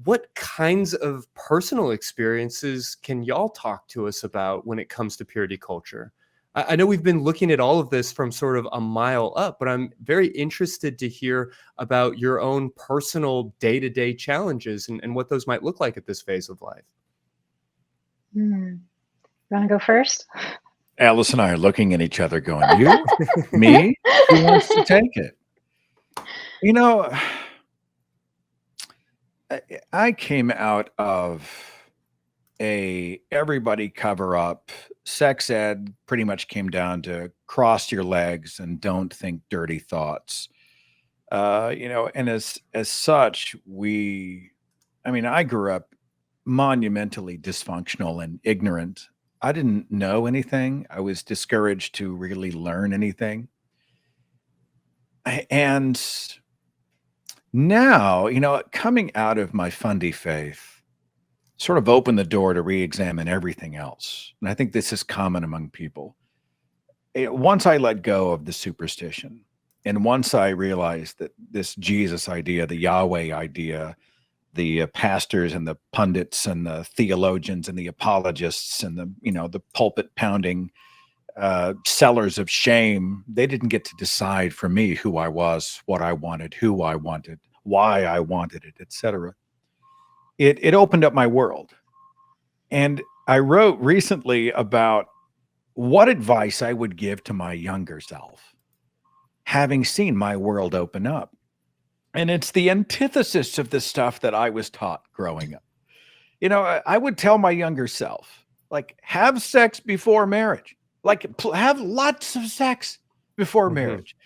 what kinds of personal experiences can y'all talk to us about when it comes to purity culture? I know we've been looking at all of this from sort of a mile up, but I'm very interested to hear about your own personal day-to-day challenges and what those might look like at this phase of life. You want to go first? Alice and I are looking at each other going, you, me, who wants to take it? You know, I came out of everybody cover up. Sex ed pretty much came down to cross your legs and don't think dirty thoughts. And as such, I grew up monumentally dysfunctional and ignorant. I didn't know anything. I was discouraged to really learn anything. And now, coming out of my fundy faith sort of opened the door to re-examine everything else. And I think this is common among people. Once I let go of the superstition, and once I realized that this Jesus idea, the Yahweh idea, the pastors and the pundits and the theologians and the apologists and the pulpit pounding sellers of shame, they didn't get to decide for me who I was, what I wanted, who I wanted, why I wanted it, etc. It opened up my world. And I wrote recently about what advice I would give to my younger self, having seen my world open up. And it's the antithesis of the stuff that I was taught growing up. I would tell my younger self, like, have sex before marriage. Like, have lots of sex before marriage.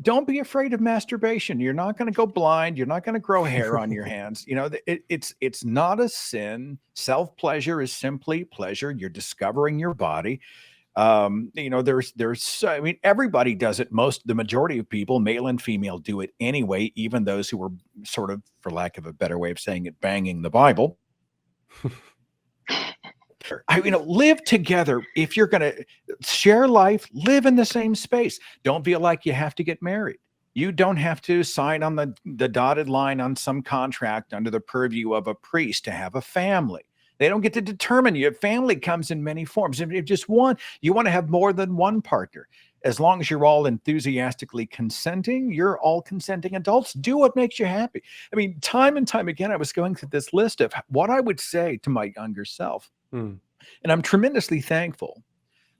Don't be afraid of masturbation. You're not going to go blind. You're not going to grow hair on your hands. It's not a sin. Self-pleasure is simply pleasure. You're discovering your body. Everybody does it. The majority of people, male and female, do it anyway, even those who are sort of, for lack of a better way of saying it, banging the Bible. Live together. If you're going to share life, live in the same space. Don't feel like you have to get married. You don't have to sign on the dotted line on some contract under the purview of a priest to have a family. They don't get to determine you. Family comes in many forms. If you want to have more than one partner, as long as you're all enthusiastically consenting, you're all consenting adults. Do what makes you happy. Time and time again, I was going through this list of what I would say to my younger self. And I'm tremendously thankful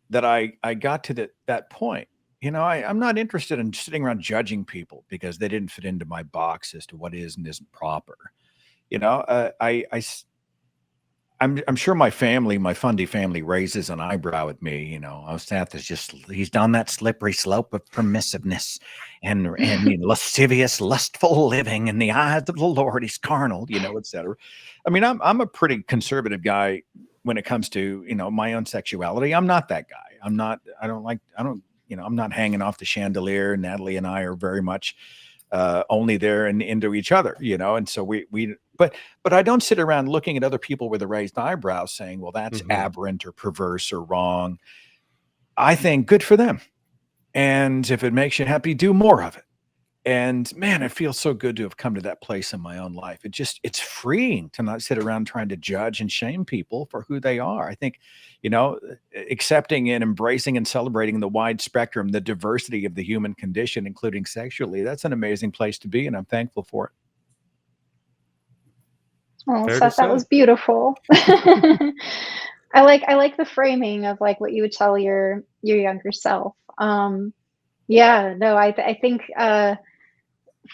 that I got to that point. I'm not interested in sitting around judging people because they didn't fit into my box as to what is and isn't proper. I'm sure my fundy family raises an eyebrow at me. Seth he's down that slippery slope of permissiveness and lascivious, lustful living in the eyes of the Lord. He's carnal, etc. I'm a pretty conservative guy when it comes to, my own sexuality. I'm not that guy. I'm not hanging off the chandelier. Natalie and I are very much only there and into each other, and so but I don't sit around looking at other people with a raised eyebrow saying, well, that's aberrant or perverse or wrong. I think good for them. And if it makes you happy, do more of it. And man, it feels so good to have come to that place in my own life. It's freeing to not sit around trying to judge and shame people for who they are. I think, accepting and embracing and celebrating the wide spectrum, the diversity of the human condition, including sexually, that's an amazing place to be. And I'm thankful for it. Oh, Seth, that was beautiful. I like the framing of like what you would tell your younger self. I think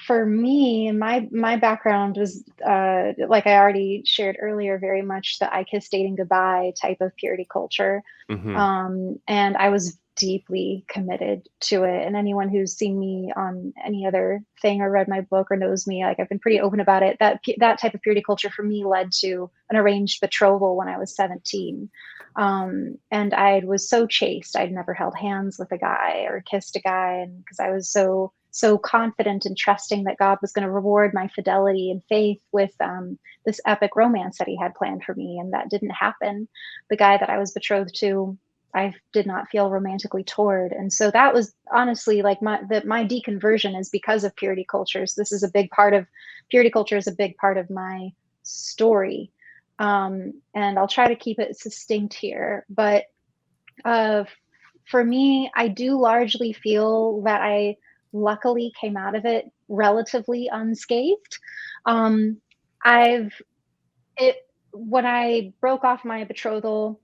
for me, my background was like I already shared earlier, very much the I kiss dating goodbye type of purity culture. And I was deeply committed to it. And anyone who's seen me on any other thing or read my book or knows me, like I've been pretty open about it. That type of purity culture for me led to an arranged betrothal when I was 17. And I was so chaste. I'd never held hands with a guy or kissed a guy. And because I was so confident and trusting that God was going to reward my fidelity and faith with this epic romance that he had planned for me. And that didn't happen. The guy that I was betrothed to, I did not feel romantically toward. And so that was honestly like my deconversion is because of purity cultures. Purity culture is a big part of my story. And I'll try to keep it succinct here. But for me, I do largely feel that I luckily came out of it relatively unscathed. Um, I've it When I broke off my betrothal,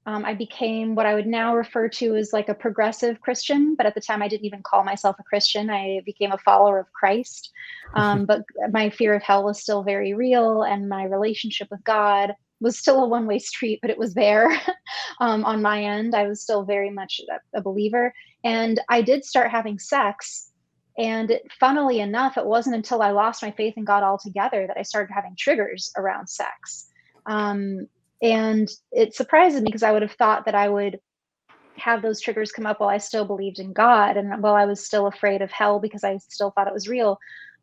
I became what I would now refer to as like a progressive Christian, but at the time I didn't even call myself a Christian. I became a follower of Christ. But my fear of hell was still very real, and my relationship with God was still a one-way street, but it was there. On my end, I was still very much a believer. And I did start having sex. And funnily enough, it wasn't until I lost my faith in God altogether that I started having triggers around sex. And it surprises me because I would have thought that I would have those triggers come up while I still believed in God and while I was still afraid of hell because I still thought it was real.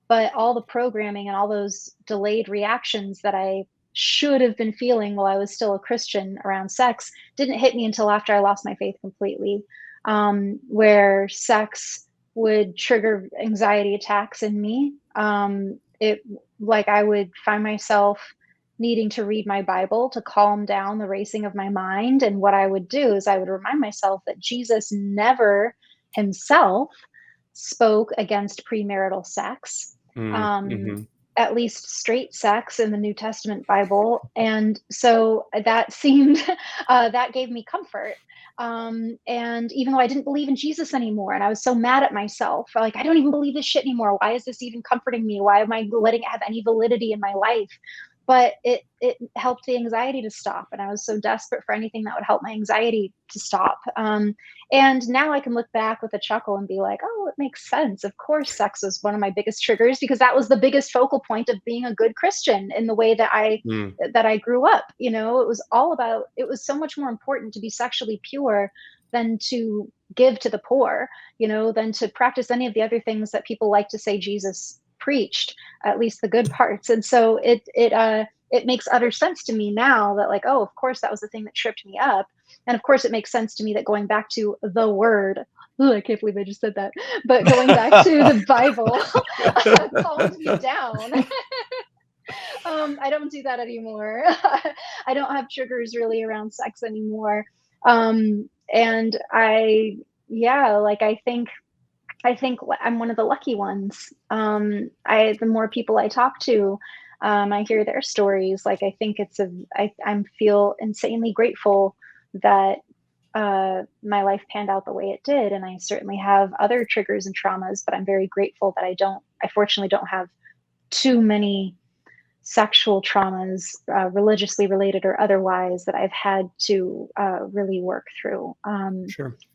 But all the programming and all those delayed reactions that I should have been feeling while I was still a Christian around sex didn't hit me until after I lost my faith completely, where sex would trigger anxiety attacks in me. It like I would find myself needing to read my Bible to calm down the racing of my mind. And what I would do is I would remind myself that Jesus never himself spoke against premarital sex, Mm-hmm. at least straight sex in the New Testament Bible. And so that seemed, that gave me comfort. And even though I didn't believe in Jesus anymore, and I was so mad at myself, like, I don't even believe this shit anymore. Why is this even comforting me? Why am I letting it have any validity in my life? But it helped the anxiety to stop, and I was so desperate for anything that would help my anxiety to stop. And now I can look back with a chuckle and be like, oh, it makes sense. Of course, sex was one of my biggest triggers because that was the biggest focal point of being a good Christian in the way that I grew up. You know, it was all about, it was so much more important to be sexually pure than to give to the poor, you know, than to practice any of the other things that people like to say Jesus preached, at least the good parts. And so it makes utter sense to me now that, like, oh, of course that was the thing that tripped me up. And of course it makes sense to me that going back to the word, oh, I can't believe I just said that, but going back to the Bible calmed me down. I don't do that anymore. I don't have triggers really around sex anymore. And yeah, like I think I'm one of the lucky ones. The more people I talk to, I hear their stories. Like, I think I feel insanely grateful that my life panned out the way it did. And I certainly have other triggers and traumas, but I'm very grateful that I fortunately don't have too many sexual traumas, religiously related or otherwise, that I've had to really work through. Sure.